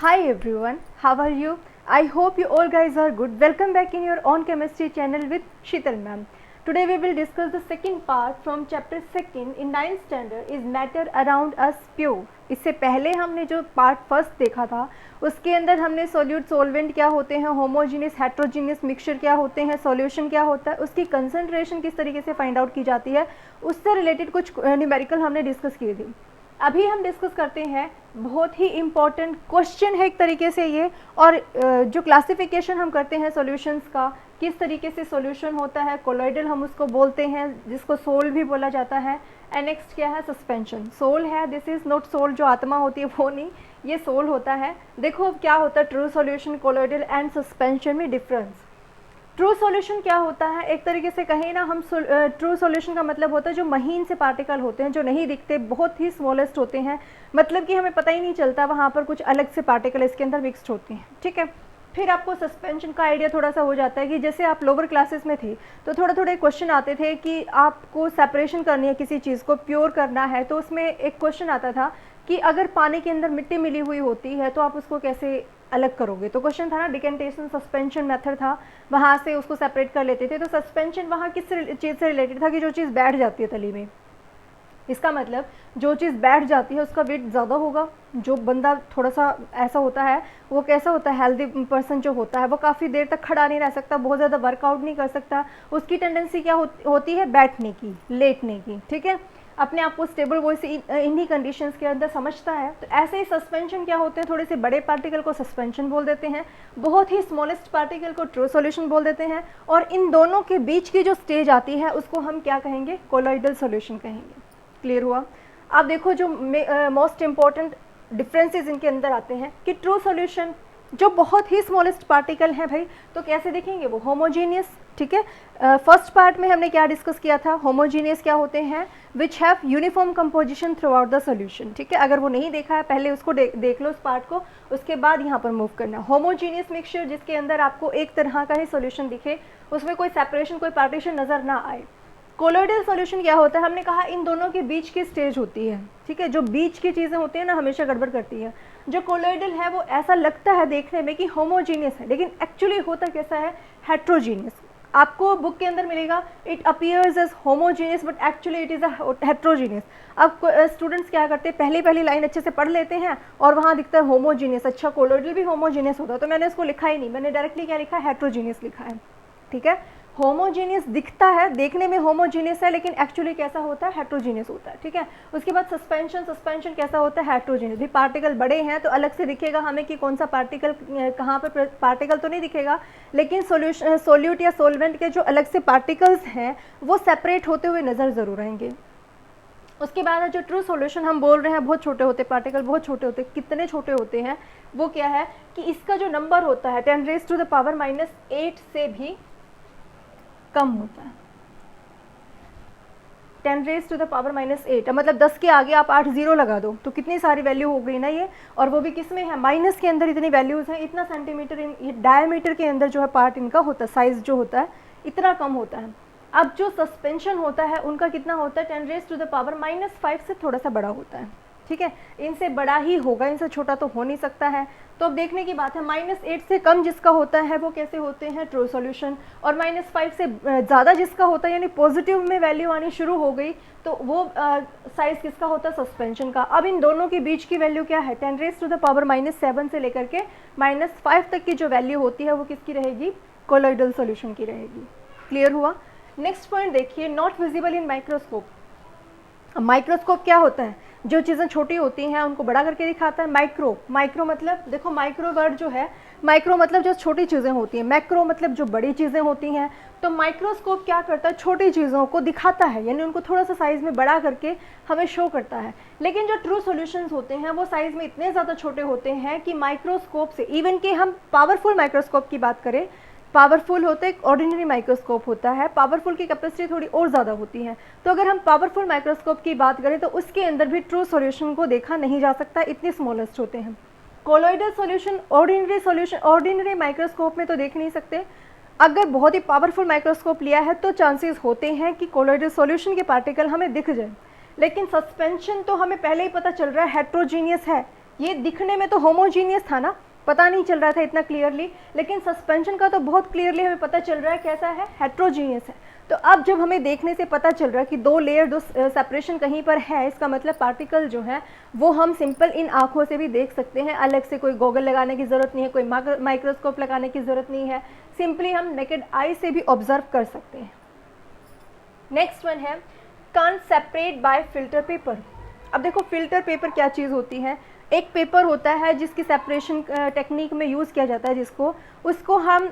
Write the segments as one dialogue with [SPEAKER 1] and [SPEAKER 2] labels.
[SPEAKER 1] Hi everyone, how are you? I hope you all guys are good. Welcome back in your own chemistry channel with Sheetal ma'am. Today we will discuss the second part from chapter 2 in 9th standard is matter around us pure. इससे पहले हमने जो part first देखा था उसके अंदर हमने solute solvent क्या होते हैं, होमोजीनियस हेट्रोजीनियस मिक्सचर क्या होते हैं, सॉल्यूशन क्या होता है, उसकी कंसंट्रेशन किस तरीके से फाइंड आउट की जाती है, उससे रिलेटेड कुछ न्यूमेरिकल हमने डिस्कस किए थे। अभी हम डिस्कस करते हैं बहुत ही इम्पॉर्टेंट क्वेश्चन है एक तरीके से ये, और जो क्लासिफिकेशन हम करते हैं सॉल्यूशंस का, किस तरीके से सॉल्यूशन होता है, कोलॉइडल हम उसको बोलते हैं जिसको सोल भी बोला जाता है, एंड नेक्स्ट क्या है सस्पेंशन। सोल है, दिस इज़ नॉट सोल जो आत्मा होती है वो नहीं, ये सोल होता है। देखो अब क्या होता है true solution, colloidal and suspension में डिफरेंस। ट्रू सॉल्यूशन क्या होता है, एक तरीके से कहें ना हम, ट्रू सॉल्यूशन का मतलब होता है जो महीन से पार्टिकल होते हैं, जो नहीं दिखते, बहुत ही स्मॉलेस्ट होते हैं, मतलब कि हमें पता ही नहीं चलता वहाँ पर कुछ अलग से पार्टिकल इसके अंदर मिक्सड होते हैं। ठीक है, फिर आपको सस्पेंशन का आइडिया थोड़ा सा हो जाता है कि जैसे आप लोअर क्लासेस में थे तो थोड़े थोड़े क्वेश्चन आते थे कि आपको सेपरेशन करनी है, किसी चीज़ को प्योर करना है, तो उसमें एक क्वेश्चन आता था कि अगर पानी के अंदर मिट्टी मिली हुई होती है तो आप उसको कैसे अलग करोगे। तो क्वेश्चन था ना डिकेंटेशन सस्पेंशन मेथड था, वहाँ से उसको सेपरेट कर लेते थे। तो सस्पेंशन वहाँ किस चीज़ से रिलेटेड था कि जो चीज़ बैठ जाती है तली में, इसका मतलब जो चीज़ बैठ जाती है उसका वेट ज़्यादा होगा। जो बंदा थोड़ा सा ऐसा होता है वो कैसा होता है, हेल्दी पर्सन जो होता है वो काफ़ी देर तक खड़ा नहीं रह सकता, बहुत ज़्यादा वर्कआउट नहीं कर सकता, उसकी टेंडेंसी क्या होती है बैठने की, लेटने की। ठीक है, अपने आप को स्टेबल वो इन्हीं कंडीशंस के अंदर समझता है। तो ऐसे ही सस्पेंशन क्या होते हैं, थोड़े से बड़े पार्टिकल को सस्पेंशन बोल देते हैं, बहुत ही स्मॉलेस्ट पार्टिकल को ट्रू सॉल्यूशन बोल देते हैं, और इन दोनों के बीच की जो स्टेज आती है उसको हम क्या कहेंगे, कोलॉइडल सॉल्यूशन कहेंगे। क्लियर हुआ। अब देखो जो मोस्ट इंपॉर्टेंट डिफरेंसेस इनके अंदर आते हैं कि ट्रू सॉल्यूशन जो बहुत ही स्मॉलेस्ट पार्टिकल हैं भाई, तो कैसे दिखेंगे वो होमोजीनियस। ठीक है, फर्स्ट पार्ट में हमने क्या डिस्कस किया था, होमोजीनियस क्या होते हैं, which have uniform composition through out the solution. ठीक है, अगर वो नहीं देखा है पहले उसको देख लो उस पार्ट को, उसके बाद यहाँ पर मूव करना। होमोजीनियस मिक्सचर जिसके अंदर आपको एक तरह का ही सोल्यूशन दिखे, उसमें कोई सेपरेशन कोई पार्टीशन नज़र ना आए। कोलॉइडल सॉल्यूशन क्या होता है, हमने कहा इन दोनों के बीच की स्टेज होती है। ठीक है, जो बीच की चीज़ें होती हैं ना हमेशा गड़बड़ करती है। जो कोलॉइडल है वो ऐसा लगता है देखने में कि होमोजीनियस है, लेकिन एक्चुअली होता कैसा है, हेट्रोजीनियस। आपको बुक के अंदर मिलेगा it appears as homogeneous but actually it is a heterogeneous. अब स्टूडेंट्स क्या करते हैं, पहली लाइन अच्छे से पढ़ लेते हैं और वहाँ दिखता है होमोजीनियस, अच्छा कोलॉइडल भी होमोजीनियस होता है, तो मैंने उसको लिखा ही नहीं, मैंने डायरेक्टली क्या लिखा है, हेट्रोजीनियस लिखा है। ठीक है, होमोजीनियस दिखता है, देखने में होमोजीनियस है, लेकिन एक्चुअली कैसा होता है, हेट्रोजीनियस होता है। ठीक है, उसके बाद सस्पेंशन कैसा होता है, हेट्रोजीनियस। भी पार्टिकल बड़े हैं तो अलग से दिखेगा हमें कि कौन सा पार्टिकल कहाँ पर पार्टिकल तो नहीं दिखेगा, लेकिन सोल्यूट या सोलवेंट के जो अलग से पार्टिकल्स हैं वो सेपरेट होते हुए नज़र ज़रूर आएंगे। उसके बाद जो ट्रू सॉल्यूशन हम बोल रहे हैं, बहुत छोटे होते पार्टिकल, बहुत छोटे होते, कितने छोटे होते हैं, वो क्या है कि इसका जो नंबर होता है 10⁻⁸ से भी कम होता है। 10⁻⁸ मतलब 10 के आगे आप 8 जीरो लगा दो तो कितनी सारी वैल्यू हो गई ना ये, और वो भी किस में है, माइनस के अंदर इतनी वैल्यूज़ हैं, इतना सेंटीमीटर ये डायमीटर के अंदर जो है पार्ट इनका होता है, साइज़ जो होता है इतना कम होता है। अब जो सस्पेंशन होता है उनका कितना होता है, 10⁻⁻5 से थोड़ा सा बड़ा होता है। ठीक है, इनसे बड़ा ही होगा, इनसे छोटा तो हो नहीं सकता है। तो अब देखने की बात है, -8 से कम जिसका होता है वो कैसे होते हैं, ट्रू सॉल्यूशन, और -5 से ज़्यादा जिसका होता है यानी पॉजिटिव में वैल्यू आनी शुरू हो गई तो वो साइज़ किसका होता है, सस्पेंशन का। अब इन दोनों के बीच की वैल्यू क्या है, 10⁻⁻7 से लेकर के -5 तक की जो वैल्यू होती है वो किसकी रहेगी, कोलॉइडल सॉल्यूशन की रहेगी। क्लियर हुआ। नेक्स्ट पॉइंट देखिए, not visible in microscope. Microscope क्या होता है, जो चीज़ें छोटी होती हैं उनको बड़ा करके दिखाता है। माइक्रो मतलब देखो, माइक्रो वर्ड जो है, माइक्रो मतलब जो छोटी चीज़ें होती हैं, मैक्रो मतलब जो बड़ी चीज़ें होती हैं। तो माइक्रोस्कोप क्या करता है, छोटी चीज़ों को दिखाता है, यानी उनको थोड़ा सा साइज़ में बड़ा करके हमें शो करता है। लेकिन जो ट्रू सॉल्यूशंस होते हैं वो साइज़ में इतने ज़्यादा छोटे होते हैं कि माइक्रोस्कोप से, इवन कि हम पावरफुल माइक्रोस्कोप की बात करें, पावरफुल होते एक ऑर्डिनरी माइक्रोस्कोप होता है, पावरफुल की कैपेसिटी थोड़ी और ज़्यादा होती है। तो अगर हम पावरफुल माइक्रोस्कोप की बात करें तो उसके अंदर भी ट्रू सॉल्यूशन को देखा नहीं जा सकता, इतने स्मॉलेस्ट होते हैं। कोलॉइडल सॉल्यूशन ऑर्डिनरी माइक्रोस्कोप में तो देख नहीं सकते। अगर बहुत ही पावरफुल माइक्रोस्कोप लिया है तो चांसेस होते हैं कि कोलॉइडल सॉल्यूशन के पार्टिकल हमें दिख जाए, लेकिन सस्पेंशन तो हमें पहले ही पता चल रहा है हेट्रोजीनियस है, ये दिखने में तो होमोजीनियस था ना, पता नहीं चल रहा था इतना क्लियरली, लेकिन सस्पेंशन का तो बहुत क्लियरली हमें पता चल रहा है कैसा है, हेट्रोजीनियस है। तो अब जब हमें देखने से पता चल रहा है कि दो लेयर, दो सेपरेशन कहीं पर है, इसका मतलब पार्टिकल जो है वो हम सिंपल इन आँखों से भी देख सकते हैं, अलग से कोई गॉगल लगाने की ज़रूरत नहीं है, कोई माइक्रोस्कोप लगाने की ज़रूरत नहीं है, सिंपली हम नेकेड आई से भी ऑब्जर्व कर सकते हैं। नेक्स्ट वन है can't separate by filter paper. अब देखो फिल्टर पेपर क्या चीज़ होती है, एक पेपर होता है जिसकी सेपरेशन टेक्निक में यूज़ किया जाता है, जिसको उसको हम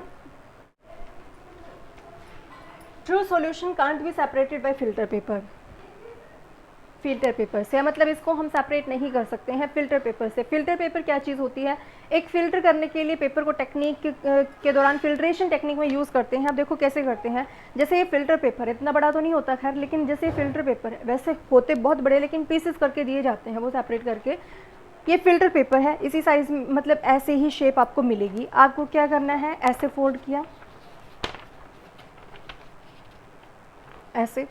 [SPEAKER 1] true solution can't be separated by filter paper. Filter paper से मतलब इसको हम सेपरेट नहीं कर सकते हैं फिल्टर पेपर से। फिल्टर पेपर क्या चीज़ होती है, एक फ़िल्टर करने के लिए पेपर को टेक्निक के दौरान फिल्ट्रेशन टेक्निक में यूज़ करते हैं। अब देखो कैसे करते हैं, जैसे ये फिल्टर पेपर है, इतना बड़ा तो नहीं होता खैर, लेकिन जैसे ये फिल्टर पेपर है वैसे होते बहुत बड़े, लेकिन पीसेस करके दिए जाते हैं वो सेपरेट करके। ये फिल्टर पेपर है, इसी साइज़ मतलब ऐसे ही शेप आपको मिलेगी। आपको क्या करना है, ऐसे फोल्ड किया, ऐसे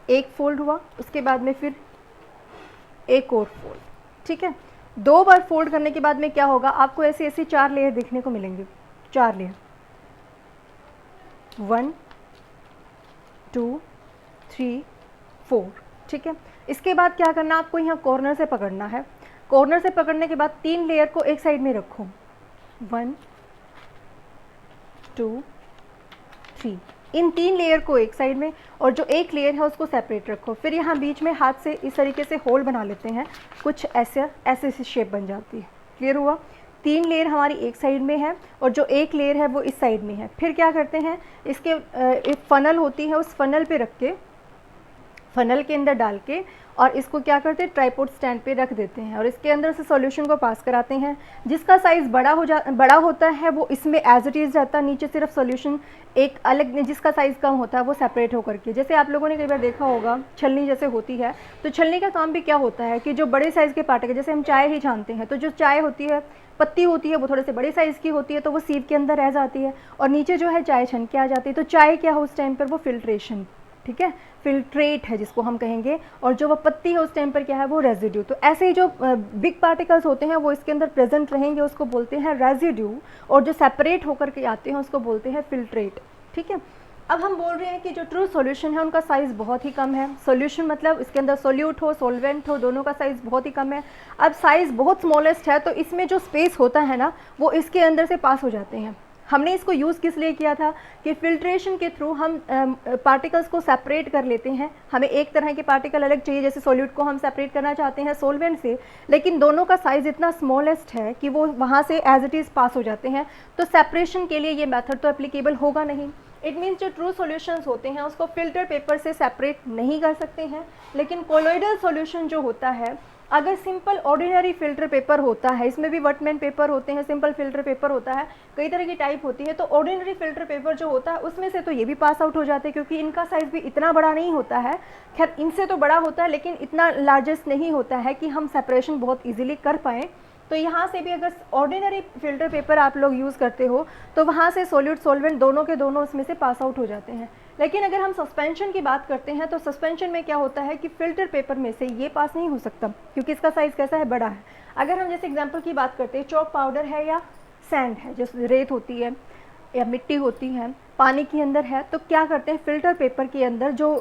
[SPEAKER 1] एक फोल्ड हुआ, उसके बाद में फिर एक और फोल्ड, ठीक है। 2 बार फोल्ड करने के बाद में क्या होगा, आपको ऐसे ऐसे 4 लेयर देखने को मिलेंगे, 4 लेयर, 1 2 3 4, ठीक है। इसके बाद क्या करना, आपको यहाँ कॉर्नर से पकड़ना है, कॉर्नर से पकड़ने के बाद 3 लेयर को एक साइड में रखो, 1 2 3, इन 3 लेयर को एक साइड में, और जो एक लेयर है उसको सेपरेट रखो। फिर यहाँ बीच में हाथ से इस तरीके से होल बना लेते हैं, कुछ ऐसे ऐसे शेप बन जाती है। क्लियर हुआ, 3 लेयर हमारी एक साइड में है और जो एक लेयर है वो इस साइड में है। फिर क्या करते हैं, इसके एक फनल होती है, उस फनल पे रख के, फनल के अंदर डाल के, और इसको क्या करते हैं, ट्राइपॉड स्टैंड पे रख देते हैं और इसके अंदर से सॉल्यूशन को पास कराते हैं। जिसका साइज़ बड़ा होता है वो इसमें एज इट इज़ जाता है, नीचे सिर्फ सॉल्यूशन एक अलग, जिसका साइज़ कम होता है वो सेपरेट होकर के। जैसे आप लोगों ने कई बार देखा होगा छलनी जैसे होती है, तो छलनी का काम भी क्या होता है कि जो बड़े साइज़ के पार्टिकल, जैसे हम चाय ही छानते हैं, तो जो चाय होती है, पत्ती होती है, वो थोड़े से बड़े साइज़ की होती है, तो वो सीप के अंदर रह जाती है और नीचे जो है चाय छन के आ जाती है। तो चाय क्या है उस टाइम पर, वो फिल्ट्रेशन, ठीक है, फिल्ट्रेट है जिसको हम कहेंगे, और जो वो पत्ती है उस टाइम पर क्या है, वो रेजिड्यू। तो ऐसे ही जो बिग पार्टिकल्स होते हैं वो इसके अंदर प्रेजेंट रहेंगे, उसको बोलते हैं रेजिड्यू, और जो सेपरेट होकर के आते हैं उसको बोलते हैं फिल्ट्रेट, ठीक है। अब हम बोल रहे हैं कि जो ट्रू सॉल्यूशन है उनका साइज़ बहुत ही कम है। सॉल्यूशन मतलब इसके अंदर सोल्यूट हो, सॉल्वेंट हो, दोनों का साइज़ बहुत ही कम है। अब साइज़ बहुत स्मॉलेस्ट है, तो इसमें जो स्पेस होता है ना, वो इसके अंदर से पास हो जाते हैं। हमने इसको यूज़ किस लिए किया था कि फिल्ट्रेशन के थ्रू हम पार्टिकल्स को सेपरेट कर लेते हैं। हमें एक तरह के पार्टिकल अलग चाहिए, जैसे सॉल्यूट को हम सेपरेट करना चाहते हैं सॉल्वेंट से, लेकिन दोनों का साइज़ इतना स्मॉलेस्ट है कि वो वहाँ से एज इट इज़ पास हो जाते हैं। तो सेपरेशन के लिए ये मेथड तो एप्लीकेबल होगा नहीं। इट मीन्स जो ट्रू सॉल्यूशंस होते हैं उसको फिल्टर पेपर से सेपरेट नहीं कर सकते हैं, लेकिन कोलोइडल सॉल्यूशन जो होता है, अगर सिंपल ऑर्डिनरी फिल्टर पेपर होता है, इसमें भी वटमैन पेपर होते हैं, सिंपल फिल्टर पेपर होता है, कई तरह की टाइप होती है, तो ऑर्डिनरी फिल्टर पेपर जो होता है उसमें से तो ये भी पास आउट हो जाते हैं, क्योंकि इनका साइज़ भी इतना बड़ा नहीं होता है। खैर इनसे तो बड़ा होता है, लेकिन इतना लार्जेस्ट नहीं होता है कि हम सेपरेशन बहुत ईजिली कर पाएँ। तो यहाँ से भी अगर ऑर्डिनरी फिल्टर पेपर आप लोग यूज़ करते हो तो वहाँ से सॉल्यूट सॉल्वेंट दोनों के दोनों उसमें से पास आउट हो जाते हैं। लेकिन अगर हम सस्पेंशन की बात करते हैं तो सस्पेंशन में क्या होता है कि फ़िल्टर पेपर में से ये पास नहीं हो सकता, क्योंकि इसका साइज़ कैसा है, बड़ा है। अगर हम जैसे एग्जांपल की बात करते हैं, चॉक पाउडर है या सैंड है, जैसे रेत होती है या मिट्टी होती है, पानी के अंदर है, तो क्या करते हैं फ़िल्टर पेपर के अंदर जो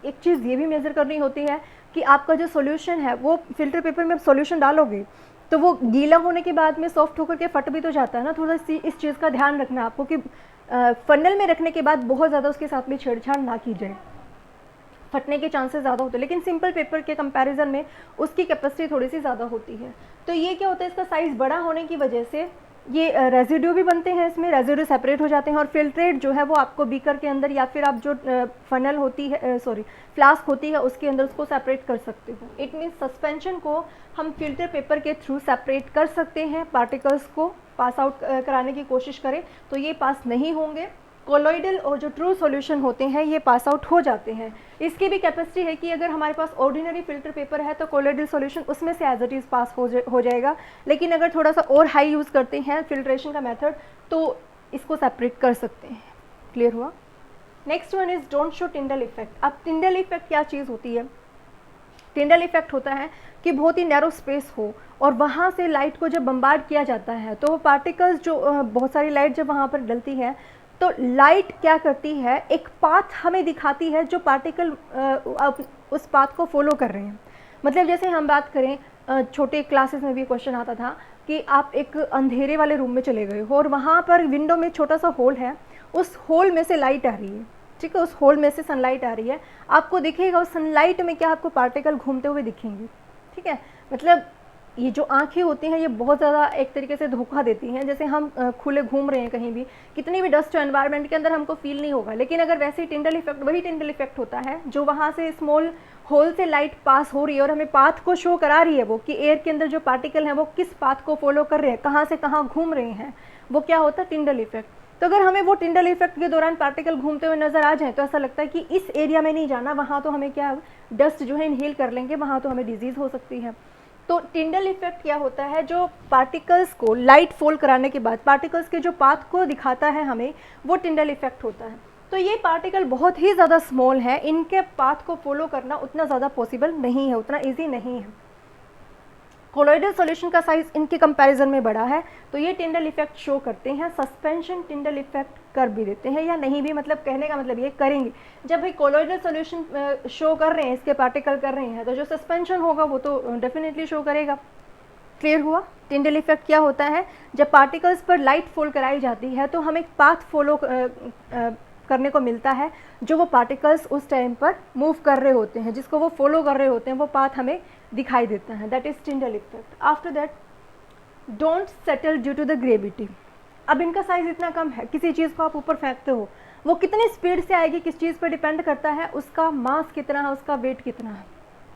[SPEAKER 1] एक चीज़ ये भी मेज़र करनी होती है कि आपका जो सॉल्यूशन है वो फ़िल्टर पेपर में सॉल्यूशन डालोगे तो वो गीला होने के बाद में सॉफ्ट होकर के फट भी तो जाता है ना। थोड़ा सी इस चीज़ का ध्यान रखना आपको कि फनल में रखने के बाद बहुत ज़्यादा उसके साथ में छेड़छाड़ ना की जाए, फटने के चांसेस ज़्यादा होते हैं। लेकिन सिंपल पेपर के कंपैरिजन में उसकी कैपेसिटी थोड़ी सी ज़्यादा होती है। तो ये क्या होता है, इसका साइज़ बड़ा होने की वजह से ये रेजिड्यू भी बनते हैं, इसमें रेजिड्यू सेपरेट हो जाते हैं, और फिल्ट्रेट जो है वो आपको बीकर के अंदर या फिर आप जो फनल होती है फ्लास्क होती है उसके अंदर उसको सेपरेट कर सकते हो। इट मीन्स सस्पेंशन को हम फिल्टर पेपर के थ्रू सेपरेट कर सकते हैं। पार्टिकल्स को पास आउट कराने की कोशिश करें तो ये पास नहीं होंगे। कोलोइडल और जो ट्रू सॉल्यूशन होते हैं ये पास आउट हो जाते हैं। इसकी भी कैपेसिटी है कि अगर हमारे पास ऑर्डिनरी फिल्टर पेपर है तो कोलोइडल सॉल्यूशन उसमें से एज इट इज़ पास हो जाएगा, लेकिन अगर थोड़ा सा और हाई यूज़ करते हैं फिल्ट्रेशन का मेथड तो इसको सेपरेट कर सकते हैं। क्लियर हुआ। Next one is don't show Tyndall effect. अब टिंडल इफेक्ट क्या चीज़ होती है? टिंडल इफेक्ट होता है कि बहुत ही नैरो स्पेस हो और वहाँ से लाइट को जब बम्बार्ड किया जाता है तो वो पार्टिकल्स जो बहुत सारी लाइट जब वहाँ पर डलती है तो लाइट क्या करती है, एक पाथ हमें दिखाती है जो पार्टिकल उस पाथ को फॉलो कर रहे हैं। मतलब जैसे हम बात करें, छोटे क्लासेस में भी क्वेश्चन आता था कि आप एक अंधेरे वाले रूम में चले गए हो और वहाँ पर विंडो में छोटा सा होल है, उस होल में से लाइट आ रही है, ठीक है, उस होल में से सनलाइट आ रही है, आपको दिखेगा उस सनलाइट में क्या आपको पार्टिकल घूमते हुए दिखेंगे, ठीक है। मतलब ये जो आंखें होती हैं ये बहुत ज़्यादा एक तरीके से धोखा देती हैं। जैसे हम खुले घूम रहे हैं कहीं भी, कितनी भी डस्ट एनवायरनमेंट के अंदर हमको फील नहीं होगा, लेकिन अगर वैसे ही टिंडल इफेक्ट, वही टिंडल इफेक्ट होता है जो वहाँ से स्मॉल होल से लाइट पास हो रही है और हमें पाथ को शो करा रही है वो कि एयर के अंदर जो पार्टिकल हैं वो किस पाथ को फॉलो कर रहे हैं, कहाँ से कहाँ घूम रहे हैं, वो क्या होता है, टिंडल इफेक्ट। तो अगर हमें वो टिंडल इफेक्ट के दौरान पार्टिकल घूमते हुए नजर आ जाए तो ऐसा लगता है कि इस एरिया में नहीं जाना, वहाँ तो हमें क्या डस्ट जो है इनहेल कर लेंगे, वहाँ तो हमें डिजीज़ हो सकती है। तो टिंडल इफेक्ट क्या होता है, जो पार्टिकल्स को लाइट फॉल कराने के बाद पार्टिकल्स के जो पाथ को दिखाता है हमें, वो टिंडल इफेक्ट होता है। तो ये पार्टिकल बहुत ही ज़्यादा स्मॉल है, इनके पाथ को फॉलो करना उतना ज़्यादा पॉसिबल नहीं है, उतना ईजी नहीं है। कोलॉइडल सॉल्यूशन का साइज इनके कंपैरिजन में बड़ा है, तो ये टिंडल इफेक्ट शो करते हैं। सस्पेंशन टिंडल इफेक्ट कर भी देते हैं या नहीं भी, मतलब कहने का मतलब ये करेंगे। जब भाई कोलॉइडल सॉल्यूशन शो कर रहे हैं, इसके पार्टिकल कर रहे हैं, तो जो सस्पेंशन होगा वो तो डेफिनेटली शो करेगा। क्लियर हुआ? टिंडल इफेक्ट क्या होता है, जब पार्टिकल्स पर लाइट फॉल कराई जाती है तो हमें पाथ फॉलो करने को मिलता है, जो वो पार्टिकल्स उस टाइम पर मूव कर रहे होते हैं, जिसको वो फॉलो कर रहे होते हैं, वो पाथ हमें दिखाई देता है। That is Tyndall effect. After that, don't settle due to the gravity. अब इनका साइज इतना कम है, किसी चीज़ को आप ऊपर फेंकते हो, वो कितनी स्पीड से आएगी किस चीज़ पर डिपेंड करता है, उसका मास कितना है, उसका वेट कितना है,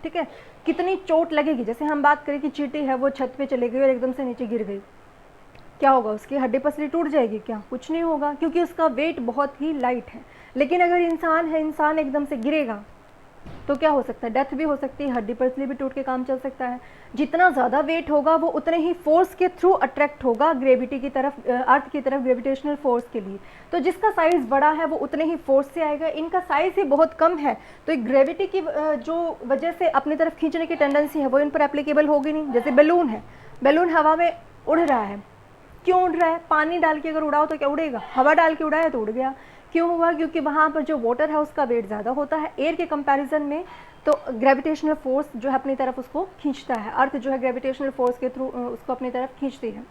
[SPEAKER 1] ठीक है, कितनी चोट लगेगी। जैसे हम बात करें कि चींटी है, वो छत पे चली गई और एकदम से नीचे गिर गई, क्या होगा, उसकी हड्डी पसली टूट जाएगी क्या? कुछ नहीं होगा, क्योंकि उसका वेट बहुत ही लाइट है। लेकिन अगर इंसान है, इंसान एकदम से गिरेगा तो क्या हो सकता है, डेथ भी हो सकती है, हड्डी पसली भी टूट के काम चल सकता है। जितना ज़्यादा वेट होगा वो उतने ही फोर्स के थ्रू अट्रैक्ट होगा ग्रेविटी की तरफ, अर्थ की तरफ, ग्रेविटेशनल फोर्स के लिए। तो जिसका साइज़ बड़ा है वो उतने ही फोर्स से आएगा। इनका साइज़ ही बहुत कम है, तो ग्रेविटी की जो वजह से अपनी तरफ खींचने की टेंडेंसी है वो इन पर एप्लीकेबल होगी नहीं। जैसे बैलून है, बैलून हवा में उड़ रहा है, क्यों उड़ रहा है? पानी डाल के अगर उड़ाओ तो क्या उड़ेगा? हवा डाल के उड़ाया तो उड़ गया। क्यों हुआ? क्योंकि वहाँ पर जो वाटर है उसका वेट ज़्यादा होता है एयर के कंपैरिजन में, तो ग्रेविटेशनल फोर्स जो है अपनी तरफ उसको खींचता है। अर्थ जो है ग्रेविटेशनल फोर्स के थ्रू उसको अपनी तरफ खींचती है।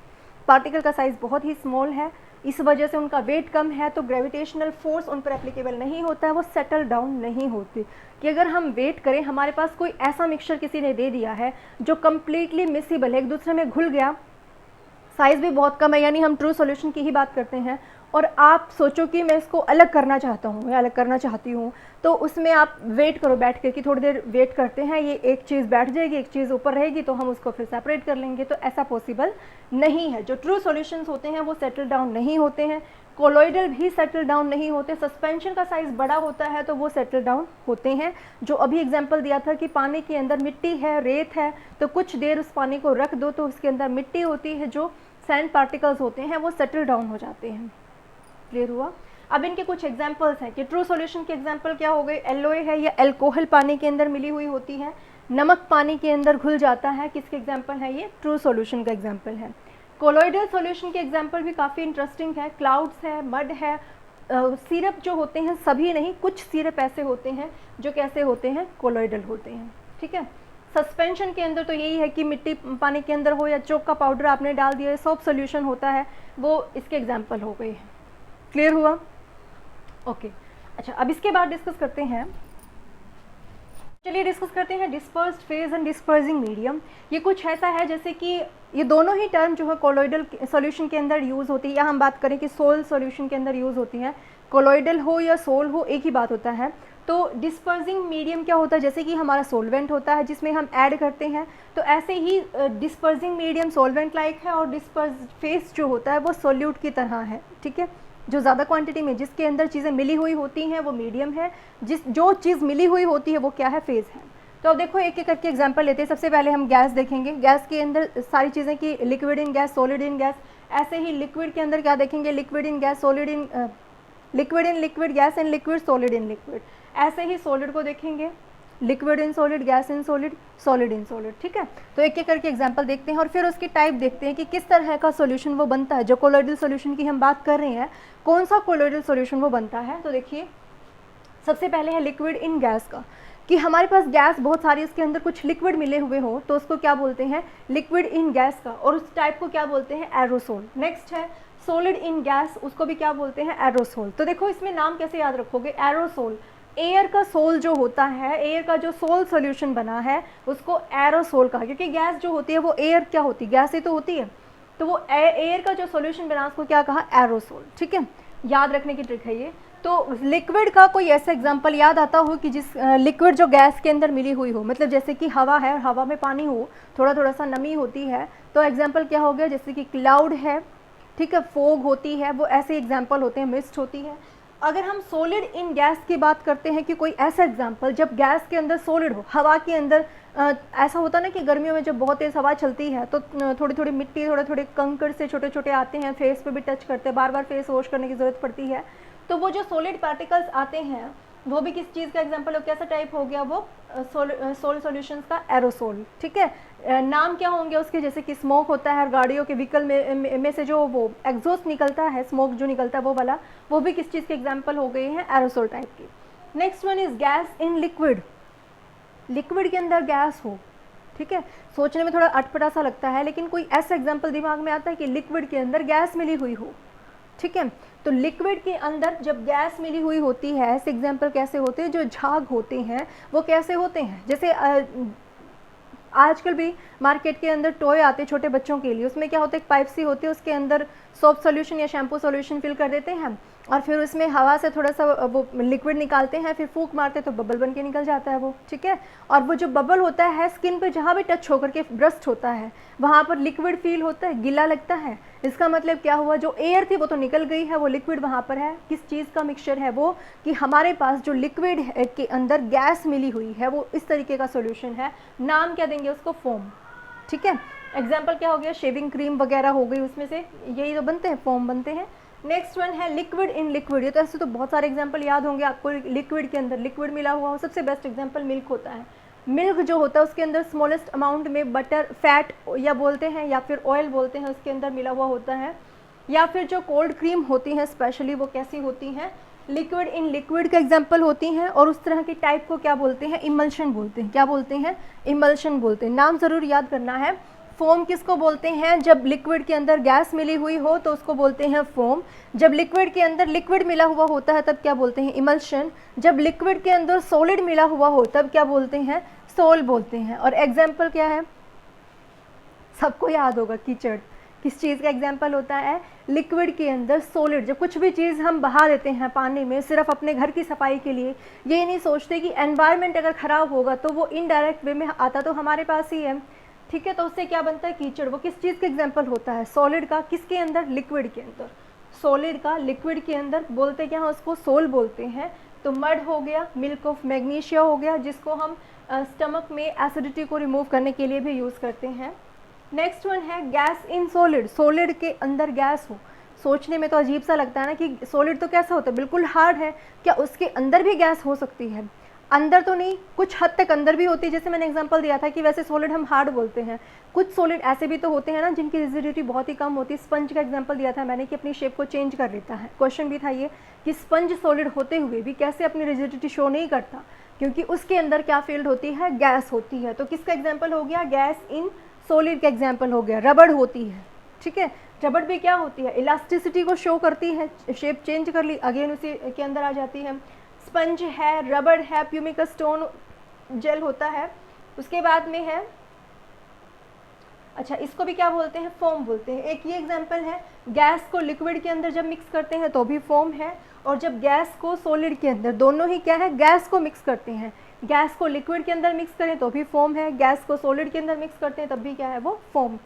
[SPEAKER 1] पार्टिकल का साइज़ बहुत ही स्मॉल है, इस वजह से उनका वेट कम है, तो ग्रेविटेशनल फोर्स उन पर एप्लीकेबल नहीं होता है, वो सेटल डाउन नहीं होती। कि अगर हम वेट करें, हमारे पास कोई ऐसा मिक्सचर किसी ने दे दिया है जो कम्प्लीटली मिसिबल है, एक दूसरे में घुल गया, साइज़ भी बहुत कम है, यानी हम ट्रू सॉल्यूशन की ही बात करते हैं, और आप सोचो कि मैं इसको अलग करना चाहता हूँ या अलग करना चाहती हूँ, तो उसमें आप वेट करो बैठ के कि थोड़ी देर वेट करते हैं, ये एक चीज़ बैठ जाएगी, एक चीज़ ऊपर रहेगी, तो हम उसको फिर सेपरेट कर लेंगे। तो ऐसा पॉसिबल नहीं है। जो ट्रू सॉल्यूशंस होते हैं वो सेटल डाउन नहीं होते हैं, कोलॉइडल भी सेटल डाउन नहीं होते। सस्पेंशन का साइज़ बड़ा होता है तो वो सेटल डाउन होते हैं। जो अभी एग्जांपल दिया था कि पानी के अंदर मिट्टी है, रेत है, तो कुछ देर उस पानी को रख दो तो उसके अंदर मिट्टी होती है, जो सैंड पार्टिकल्स होते हैं, वो सेटल डाउन हो जाते हैं। क्लियर हुआ? अब इनके कुछ एग्जांपल्स हैं कि ट्रू सॉल्यूशन के एग्जांपल क्या हो गए। एलोए है या एल्कोहल पानी के अंदर मिली हुई होती है, नमक पानी के अंदर घुल जाता है, किसके एग्जांपल है ये? ट्रू सॉल्यूशन का एग्जांपल है। कोलॉइडल सॉल्यूशन के एग्जांपल भी काफ़ी इंटरेस्टिंग है। क्लाउड्स है, मड है, सिरप जो होते हैं, सभी नहीं, कुछ सिरप ऐसे होते हैं जो कैसे होते हैं, कोलॉइडल होते हैं, ठीक है। सस्पेंशन के अंदर तो यही है कि मिट्टी पानी के अंदर हो या चोक का पाउडर आपने डाल दिया, सॉफ्ट सोल्यूशन होता है, वो इसके एग्जाम्पल हो गए हैं। क्लियर हुआ? ओके। अच्छा, अब इसके बाद डिस्कस करते हैं, चलिए डिस्कस करते हैं dispersed phase and dispersing medium. ये कुछ ऐसा है जैसे कि ये दोनों ही टर्म जो है कोलॉइडल सॉल्यूशन के अंदर यूज़ होती है, या हम बात करें कि सोल सॉल्यूशन के अंदर यूज़ होती है। कोलॉइडल हो या सोल हो, एक ही बात होता है। तो डिस्पर्सिंग मीडियम क्या होता है? जैसे कि हमारा सोलवेंट होता है जिसमें हम ऐड करते हैं, तो ऐसे ही डिस्पर्सिंग मीडियम सोलवेंट लाइक है, और डिस्पर्स फेज जो होता है वो सोल्यूट की तरह है, ठीक है। जो ज़्यादा क्वांटिटी में जिसके अंदर चीज़ें मिली हुई होती हैं वो मीडियम है, जो चीज़ मिली हुई होती है वो क्या है? फेज़ है। तो अब देखो एक एक करके एग्जांपल लेते हैं। सबसे पहले हम गैस देखेंगे। गैस के अंदर सारी चीज़ें कि liquid in gas, solid in gas. ऐसे ही लिक्विड के अंदर क्या देखेंगे? Liquid in gas, solid in liquid gas and liquid solid in liquid. ऐसे ही सॉलिड को देखेंगे, liquid in solid, gas in solid, solid in solid. ठीक है, तो एक एक करके एग्जांपल देखते हैं और फिर उसकी टाइप देखते हैं कि किस तरह का सॉल्यूशन वो बनता है। जो कोलोइडल सॉल्यूशन की हम बात कर रहे हैं, कौन सा कोलोइडल सॉल्यूशन वो बनता है। तो देखिए, सबसे पहले है लिक्विड इन गैस का, कि हमारे पास गैस बहुत सारी, उसके अंदर कुछ लिक्विड मिले हुए हो तो उसको क्या बोलते हैं, लिक्विड इन गैस का, और उस टाइप को क्या बोलते हैं, एरोसोल। नेक्स्ट है सॉलिड इन गैस, उसको भी क्या बोलते हैं, एरोसोल। तो देखो इसमें नाम कैसे याद रखोगे, एरोसोल, एयर का सोल जो होता है, एयर का जो सोल सॉल्यूशन बना है उसको एरोसोल कहा, क्योंकि गैस जो होती है वो एयर क्या होती है, गैस ही तो होती है, तो वो एयर का जो सॉल्यूशन बना उसको क्या कहा, एरोसोल। ठीक है, याद रखने की ट्रिक है ये। तो लिक्विड का कोई ऐसा एग्जांपल याद आता हो कि जिस लिक्विड जो गैस के अंदर मिली हुई हो, मतलब जैसे कि हवा है और हवा में पानी हो, थोड़ा थोड़ा सा नमी होती है, तो एग्जांपल क्या हो गया, जैसे कि क्लाउड है, ठीक है, फोग होती है, वो ऐसे एग्जांपल होते हैं, मिस्ट होती है। अगर हम सॉलिड इन गैस की बात करते हैं कि कोई ऐसा एग्जांपल जब गैस के अंदर सॉलिड हो, हवा के अंदर ऐसा होता ना कि गर्मियों में जब बहुत तेज़ हवा चलती है तो थोड़ी थोड़ी मिट्टी, थोड़े थोड़े कंकड़ से छोटे छोटे आते हैं, फेस पे भी टच करते हैं, बार बार फेस वॉश करने की ज़रूरत पड़ती है, तो वो जो सॉलिड पार्टिकल्स आते हैं वो भी किस चीज़ का एग्जांपल हो, कैसा टाइप हो गया वो, सोल सॉल्यूशंस का एरोसोल। ठीक है, नाम क्या होंगे उसके, जैसे कि स्मोक होता है, गाड़ियों के व्हीकल में से जो वो एग्जॉस्ट निकलता है, स्मोक जो निकलता है वो वाला, वो भी किस चीज़ के एग्जांपल हो गए हैं, एरोसोल टाइप की। Next one is gas in liquid, liquid के अंदर गैस हो। ठीक है, सोचने में थोड़ा अटपटा सा लगता है, लेकिन कोई ऐसा एग्जाम्पल दिमाग में आता है कि लिक्विड के अंदर गैस मिली हुई हो। ठीक है, तो लिक्विड के अंदर जब गैस मिली हुई होती है, ऐसे एग्जाम्पल कैसे होते हैं, जो झाग होते हैं वो कैसे होते हैं, जैसे आजकल भी मार्केट के अंदर टॉय आते हैं छोटे बच्चों के लिए, उसमें क्या होता है, एक पाइप सी होती है, उसके अंदर सोप सॉल्यूशन या शैम्पू सॉल्यूशन फिल कर देते हैं और फिर उसमें हवा से थोड़ा सा वो लिक्विड निकालते हैं, फिर फूंक मारते तो बबल बन के निकल जाता है वो। ठीक है, और वो जो बबल होता है स्किन पे जहाँ भी टच होकर के ब्रस्ट होता है वहाँ पर लिक्विड फील होता है, गीला लगता है। इसका मतलब क्या हुआ, जो एयर थी वो तो निकल गई है, वो लिक्विड वहाँ पर है। किस चीज़ का मिक्सचर है वो, कि हमारे पास जो लिक्विड के अंदर गैस मिली हुई है वो इस तरीके का सॉल्यूशन है। नाम क्या देंगे उसको, फोम। ठीक है, एग्जाम्पल क्या हो गया, शेविंग क्रीम वगैरह हो गई, उसमें से यही तो बनते हैं, फोम बनते हैं। नेक्स्ट वन है लिक्विड इन लिक्विड, ये तो ऐसे तो बहुत सारे एग्जाम्पल याद होंगे आपको, लिक्विड के अंदर लिक्विड मिला हुआ हो। सबसे बेस्ट एग्जाम्पल मिल्क होता है। मिल्क जो होता है उसके अंदर स्मॉलेस्ट अमाउंट में बटर, फैट या बोलते हैं या फिर ऑयल बोलते हैं, उसके अंदर मिला हुआ होता है। या फिर जो कोल्ड क्रीम होती हैं स्पेशली, वो कैसी होती हैं, लिक्विड इन लिक्विड का एग्जाम्पल होती हैं। और उस तरह की टाइप को क्या बोलते हैं, इमल्शन बोलते हैं। क्या बोलते हैं, इमल्शन बोलते हैं। नाम ज़रूर याद करना है। फोम किसको बोलते हैं, जब लिक्विड के अंदर गैस मिली हुई हो तो उसको बोलते हैं फोम। जब लिक्विड के अंदर लिक्विड मिला हुआ होता है तब क्या बोलते हैं, इमल्शन। जब लिक्विड के अंदर सॉलिड मिला हुआ हो तब क्या बोलते हैं, सोल बोलते हैं। और एग्जाम्पल क्या है, सबको याद होगा, कीचड़। किस चीज़ का एग्जाम्पल होता है, लिक्विड के अंदर सॉलिड। जब कुछ भी चीज़ हम बहा देते हैं पानी में सिर्फ अपने घर की सफाई के लिए, ये नहीं सोचते कि एनवायरनमेंट अगर ख़राब होगा तो वो इनडायरेक्ट वे में आता तो हमारे पास ही है। ठीक है, तो उससे क्या बनता है, कीचड़। वो किस चीज़ का एग्जाम्पल होता है, सॉलिड का। किसके अंदर, लिक्विड के अंदर। सॉलिड का लिक्विड के अंदर बोलते क्या हैं, उसको सोल बोलते हैं। तो मड हो गया, मिल्क ऑफ मैग्नीशिया हो गया, जिसको हम स्टमक में एसिडिटी को रिमूव करने के लिए भी यूज़ करते हैं। नेक्स्ट वन है गैस इन सॉलिड, सॉलिड के अंदर गैस हो। सोचने में तो अजीब सा लगता है ना कि सॉलिड तो कैसा होता है, बिल्कुल हार्ड है, क्या उसके अंदर भी गैस हो सकती है। अंदर तो नहीं, कुछ हद तक अंदर भी होती है। जैसे मैंने एग्जांपल दिया था कि वैसे सॉलिड हम हार्ड बोलते हैं, कुछ सॉलिड ऐसे भी तो होते हैं ना जिनकी रिजिडिटी बहुत ही कम होती है। स्पंज का एग्जांपल दिया था मैंने कि अपनी शेप को चेंज कर लेता है। क्वेश्चन भी था ये कि स्पंज सॉलिड होते हुए भी कैसे अपनी रिजिडिटी शो नहीं करता, क्योंकि उसके अंदर क्या फील्ड होती है, गैस होती है। तो किसका एग्जाम्पल हो गया, गैस इन सॉलिड का एग्जाम्पल हो गया। रबड़ होती है, ठीक है, रबड़ भी क्या होती है, इलास्टिसिटी को शो करती है। शेप चेंज कर ली, अगेन उसी के अंदर आ जाती है। स्पंज है, रबड़ है, प्यूमिकस स्टोन जेल होता है। उसके बाद में है, अच्छा इसको भी क्या बोलते हैं, फोम बोलते हैं। एक ये एग्जांपल है, गैस को लिक्विड के अंदर जब मिक्स करते हैं तो भी फोम है, और जब गैस को सॉलिड के अंदर, दोनों ही क्या है, गैस को मिक्स करते हैं। गैस को लिक्विड के अंदर मिक्स करें तो भी फोम है, गैस को सॉलिड के अंदर मिक्स करते हैं तब भी क्या है, वो फोम।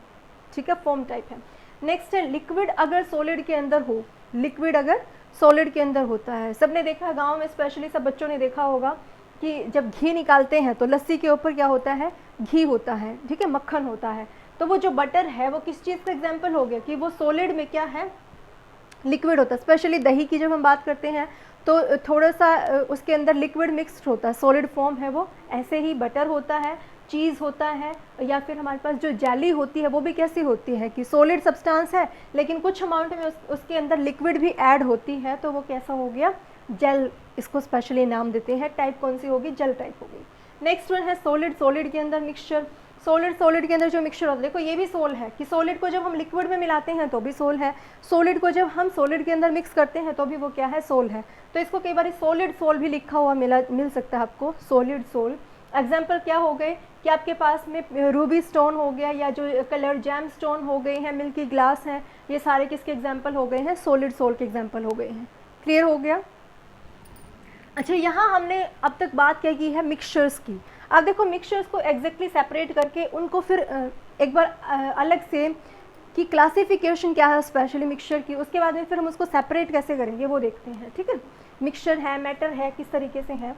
[SPEAKER 1] ठीक है, फोम टाइप है। नेक्स्ट है लिक्विड अगर सॉलिड के अंदर हो, लिक्विड अगर सॉलिड के अंदर होता है। सबने देखा है गांव में, स्पेशली सब बच्चों ने देखा होगा कि जब घी निकालते हैं तो लस्सी के ऊपर क्या होता है, घी होता है, ठीक है, मक्खन होता है। तो वो जो बटर है वो किस चीज़ का एग्जाम्पल हो गया कि वो सॉलिड में क्या है, लिक्विड होता है। स्पेशली दही की जब हम बात करते हैं तो थोड़ा सा उसके अंदर लिक्विड मिक्स्ड होता है, सॉलिड फॉर्म है वो। ऐसे ही बटर होता है, चीज़ होता है, या फिर हमारे पास जो जेली होती है वो भी कैसी होती है कि सॉलिड सब्सटेंस है लेकिन कुछ अमाउंट में उसके अंदर लिक्विड भी ऐड होती है, तो वो कैसा हो गया, जेल। इसको स्पेशली नाम देते हैं, टाइप कौन सी होगी, जेल टाइप होगी। नेक्स्ट वन है सॉलिड, सॉलिड के अंदर मिक्सचर। सॉलिड के अंदर जो मिक्सचर होता है, देखो ये भी सोल है कि सॉलिड को जब हम लिक्विड में मिलाते हैं तो भी सोल है, सॉलिड को जब हम सॉलिड के अंदर मिक्स करते हैं तो भी वो क्या है, सोल है। तो इसको कई बार सॉलिड सोल भी लिखा हुआ मिल सकता है आपको, सॉलिड सोल। एग्जाम्पल क्या हो गए कि आपके पास में रूबी स्टोन हो गया, या जो कलर जैम स्टोन हो गए हैं, मिल्की ग्लास हैं, ये सारे किसके एग्जाम्पल हो गए हैं, सॉलिड सोल के एग्जाम्पल हो गए हैं। क्लियर हो गया। अच्छा, यहाँ हमने अब तक बात क्या की है, मिक्सचर्स की। अब देखो मिक्सचर्स को एग्जैक्टली सेपरेट करके उनको फिर एक बार अलग से कि क्लासिफिकेशन क्या है स्पेशली मिक्सचर की, उसके बाद में फिर हम उसको सेपरेट कैसे करेंगे वो देखते हैं, ठीक है। मिक्सचर है, मैटर है, किस तरीके से है।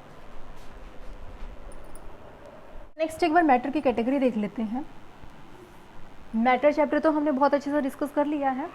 [SPEAKER 1] नेक्स्ट एक बार मैटर की कैटेगरी देख लेते हैं। मैटर चैप्टर तो हमने बहुत अच्छे से डिस्कस कर लिया है।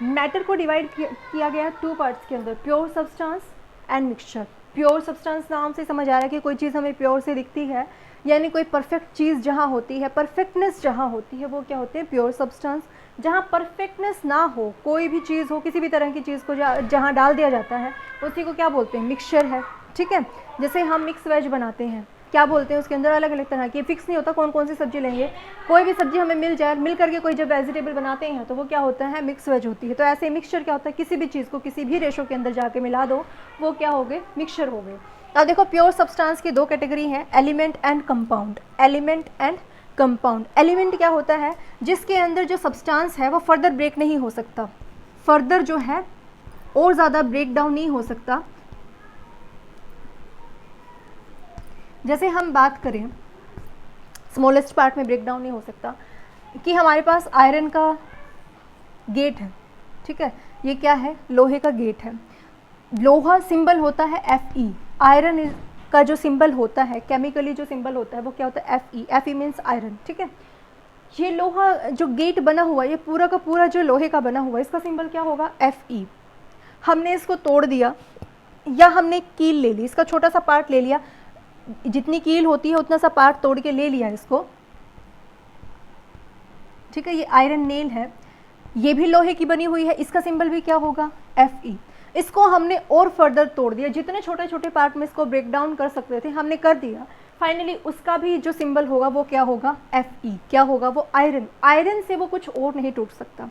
[SPEAKER 1] मैटर को डिवाइड किया गया है 2 पार्ट्स के अंदर, pure substance and mixture. Pure substance नाम से समझ आ रहा है कि कोई चीज़ हमें प्योर से दिखती है, यानी कोई परफेक्ट चीज़ जहाँ होती है, परफेक्टनेस जहाँ होती है, वो क्या होते हैं, प्योर सब्सटेंस। जहाँ परफेक्टनेस ना हो, कोई भी चीज़ हो, किसी भी तरह की चीज़ को जहाँ डाल दिया जाता है उसी को क्या बोलते हैं, मिक्सचर है, ठीक है। जैसे हम मिक्स वेज बनाते हैं, क्या बोलते हैं, उसके अंदर अलग अलग तरह की, फिक्स नहीं होता कौन कौन सी सब्जी लेंगे, कोई भी सब्जी हमें मिल जाए, मिल करके कोई जब वेजिटेबल बनाते हैं तो वो क्या होता है, मिक्स वेज होती है। तो ऐसे मिक्सचर क्या होता है, किसी भी चीज़ को किसी भी रेशो के अंदर जाके मिला दो, वो क्या हो गए, मिक्सचर हो गए। अब देखो प्योर सब्सटेंस की 2 कैटेगरी हैं, element and compound. Element and compound. Element क्या होता है, जिसके अंदर जो सब्सटेंस है वो फर्दर ब्रेक नहीं हो सकता, फर्दर जो है और ज़्यादा ब्रेक डाउन नहीं हो सकता। जैसे हम बात करें स्मॉलेस्ट पार्ट में ब्रेक डाउन नहीं हो सकता, कि हमारे पास आयरन का गेट है, ठीक है, ये क्या है, लोहे का गेट है। लोहा सिंबल होता है Fe, आयरन का जो सिंबल होता है, केमिकली जो सिंबल होता है वो क्या होता है, Fe। Fe मीन्स आयरन, ठीक है। ये लोहा जो गेट बना हुआ है, ये पूरा का पूरा जो लोहे का बना हुआ है, इसका सिंबल क्या होगा, Fe। हमने इसको तोड़ दिया, या हमने कील ले ली, इसका छोटा सा पार्ट ले लिया, जितनी कील होती है उतना सा पार्ट तोड़ के ले लिया इसको, ठीक है। ये आयरन नेल है, ये भी लोहे की बनी हुई है, इसका सिंबल भी क्या होगा, Fe। इसको हमने और फर्दर तोड़ दिया, जितने छोटे छोटे पार्ट में इसको ब्रेक डाउन कर सकते थे हमने कर दिया, फाइनली उसका भी जो सिंबल होगा वो क्या होगा, Fe। क्या होगा, वो आयरन। आयरन से वो कुछ और नहीं टूट सकता।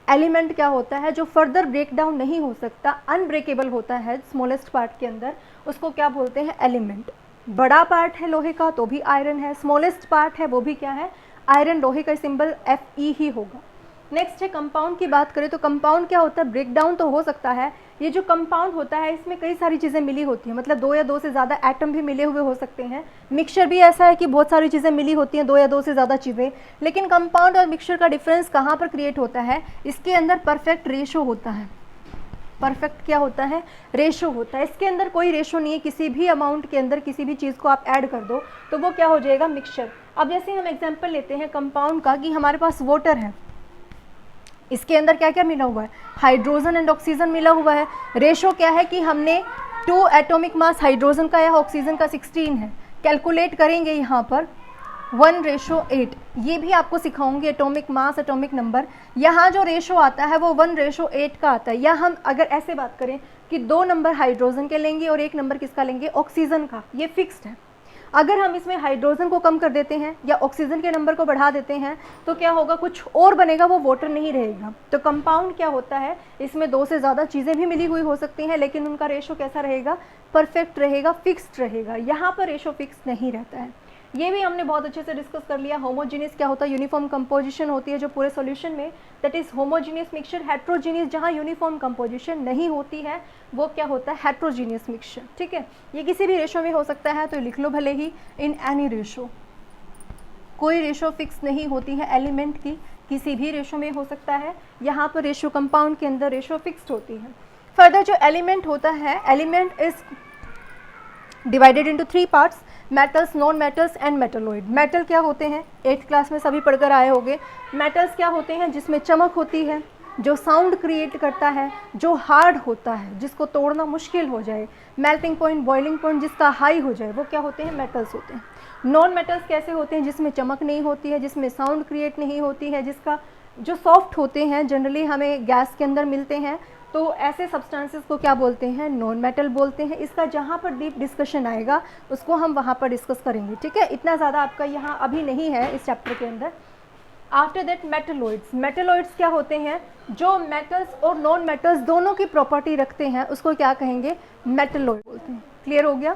[SPEAKER 1] एलिमेंट क्या होता है, जो फर्दर ब्रेक डाउन नहीं हो सकता, अनब्रेकेबल होता है स्मॉलेस्ट पार्ट के अंदर, उसको क्या बोलते हैं, एलिमेंट। बड़ा पार्ट है लोहे का तो भी आयरन है, स्मॉलेस्ट पार्ट है वो भी क्या है, आयरन। लोहे का सिंबल Fe ही होगा। नेक्स्ट है कंपाउंड की बात करें तो कंपाउंड क्या होता है, ब्रेक डाउन तो हो सकता है। ये जो कंपाउंड होता है इसमें कई सारी चीज़ें मिली होती हैं, मतलब 2 या 2 से ज़्यादा एटम भी मिले हुए हो सकते हैं। मिक्सचर भी ऐसा है कि बहुत सारी चीज़ें मिली होती हैं, 2 या 2 से ज़्यादा चीज़ें। लेकिन कंपाउंड और मिक्सचर का डिफरेंस कहाँ पर क्रिएट होता है, इसके अंदर परफेक्ट रेशो होता है। परफेक्ट क्या होता है, रेशो होता है। इसके अंदर कोई रेशो नहीं है, किसी भी अमाउंट के अंदर किसी भी चीज़ को आप ऐड कर दो तो वो क्या हो जाएगा, मिक्सचर। अब जैसे हम एग्जांपल लेते हैं कंपाउंड का, कि हमारे पास वाटर है, इसके अंदर क्या क्या मिला हुआ है, हाइड्रोजन एंड ऑक्सीजन मिला हुआ है। रेशो क्या है कि हमने 2 एटॉमिक मास हाइड्रोजन का या ऑक्सीजन का 16 है, कैलकुलेट करेंगे यहाँ पर 1:8। ये भी आपको सिखाऊंगी, एटॉमिक मास, एटॉमिक नंबर। यहाँ जो रेशो आता है वो 1:8 का आता है। या हम अगर ऐसे बात करें कि 2 नंबर हाइड्रोजन के लेंगे और 1 नंबर किसका लेंगे, ऑक्सीजन का, ये फिक्स्ड है। अगर हम इसमें हाइड्रोजन को कम कर देते हैं या ऑक्सीजन के नंबर को बढ़ा देते हैं तो क्या होगा, कुछ और बनेगा, वो वाटर नहीं रहेगा। तो कंपाउंड क्या होता है, इसमें 2 से ज़्यादा चीज़ें भी मिली हुई हो सकती हैं, लेकिन उनका रेशो कैसा रहेगा, परफेक्ट रहेगा, फिक्स्ड रहेगा। यहाँ पर रेशो फिक्स नहीं रहता है। ये भी हमने बहुत अच्छे से डिस्कस कर लिया। होमोजीनियस क्या होता है, यूनिफॉर्म कंपोजिशन होती है जो पूरे सॉल्यूशन में, that is homogeneous mixture. Heterogeneous जहाँ यूनिफॉर्म कंपोजिशन नहीं होती है वो क्या होता है, हेट्रोजीनियस मिक्सचर, ठीक है। ये किसी भी रेशो में हो सकता है, तो लिख लो भले ही, इन एनी रेशो। कोई रेशो फिक्स नहीं होती है एलिमेंट की, किसी भी रेशो में हो सकता है। यहाँ पर रेशो कंपाउंड के अंदर रेशो फिक्स्ड होती है। फर्दर जो एलिमेंट होता है, element is divided into 3 parts, metals, non metals and metalloid. Metal क्या होते हैं, 8th क्लास में सभी पढ़कर आए होंगे। मेटल्स क्या होते हैं, जिसमें चमक होती है, जो साउंड क्रिएट करता है, जो हार्ड होता है, जिसको तोड़ना मुश्किल हो जाए, मेल्टिंग पॉइंट, बॉइलिंग पॉइंट जिसका हाई हो जाए, वो क्या होते हैं? मेटल्स होते हैं। नॉन मेटल्स कैसे होते हैं? जिसमें चमक नहीं होती है, जिसमें साउंड क्रिएट नहीं होती है, जिसका जो सॉफ्ट होते हैं, जनरली हमें गैस के अंदर मिलते हैं, तो ऐसे सब्सटेंसेस को क्या बोलते हैं? नॉन मेटल बोलते हैं। इसका जहाँ पर डीप डिस्कशन आएगा उसको हम वहाँ पर डिस्कस करेंगे, ठीक है? इतना ज़्यादा आपका यहाँ अभी नहीं है इस चैप्टर के अंदर। After that metalloids. मेटलॉइड्स क्या होते हैं? जो मेटल्स और नॉन मेटल्स दोनों की प्रॉपर्टी रखते हैं उसको क्या कहेंगे? मेटलॉइड बोलते हैं। क्लियर हो गया?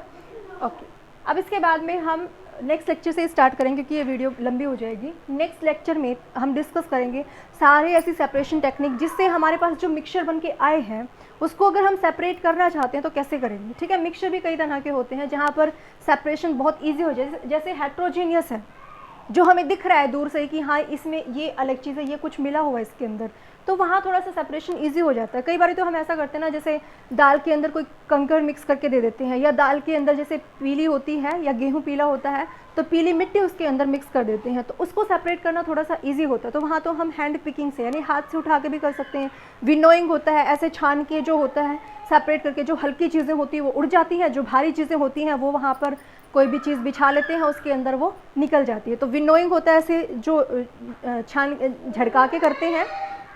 [SPEAKER 1] ओके। अब इसके बाद में हम नेक्स्ट लेक्चर से स्टार्ट करेंगे क्योंकि ये वीडियो लंबी हो जाएगी। नेक्स्ट लेक्चर में हम डिस्कस करेंगे सारे ऐसी सेपरेशन टेक्निक जिससे हमारे पास जो मिक्सचर बन के आए हैं उसको अगर हम सेपरेट करना चाहते हैं तो कैसे करेंगे, ठीक है? मिक्सचर भी कई तरह के होते हैं जहाँ पर सेपरेशन बहुत ईजी हो जाए, जैसे हेट्रोजीनियस है, जो हमें दिख रहा है दूर से कि हाँ इसमें ये अलग चीज़ है, ये कुछ मिला हुआ है इसके अंदर, तो वहाँ थोड़ा सा सेपरेशन इजी हो जाता है। कई बार तो हम ऐसा करते हैं ना, जैसे दाल के अंदर कोई कंकड़ मिक्स करके दे देते हैं, या दाल के अंदर जैसे पीली होती है या गेहूँ पीला होता है तो पीली मिट्टी उसके अंदर मिक्स कर देते हैं, तो उसको सेपरेट करना थोड़ा सा ईजी होता है। तो वहाँ तो हम हैंड पिकिंग से यानी हाथ से उठा के भी कर सकते हैं। विनोइंग होता है, ऐसे छान के जो होता है सेपरेट करके, जो हल्की चीज़ें होती हैं वो उड़ जाती हैं, जो भारी चीज़ें होती हैं वो वहाँ पर कोई भी चीज़ बिछा लेते हैं उसके अंदर वो निकल जाती है। तो विनोइंग होता है ऐसे जो छान झड़का के करते हैं।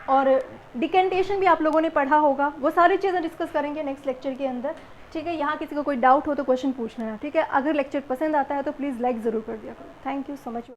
[SPEAKER 1] और डिकेंटेशन भी आप लोगों ने पढ़ा होगा, वो सारी चीज़ें डिस्कस करेंगे नेक्स्ट लेक्चर के अंदर, ठीक है? यहाँ किसी को कोई डाउट हो तो क्वेश्चन पूछना है, ठीक है? अगर लेक्चर पसंद आता है तो प्लीज़ लाइक ज़रूर कर दिया करो। Thank you so much.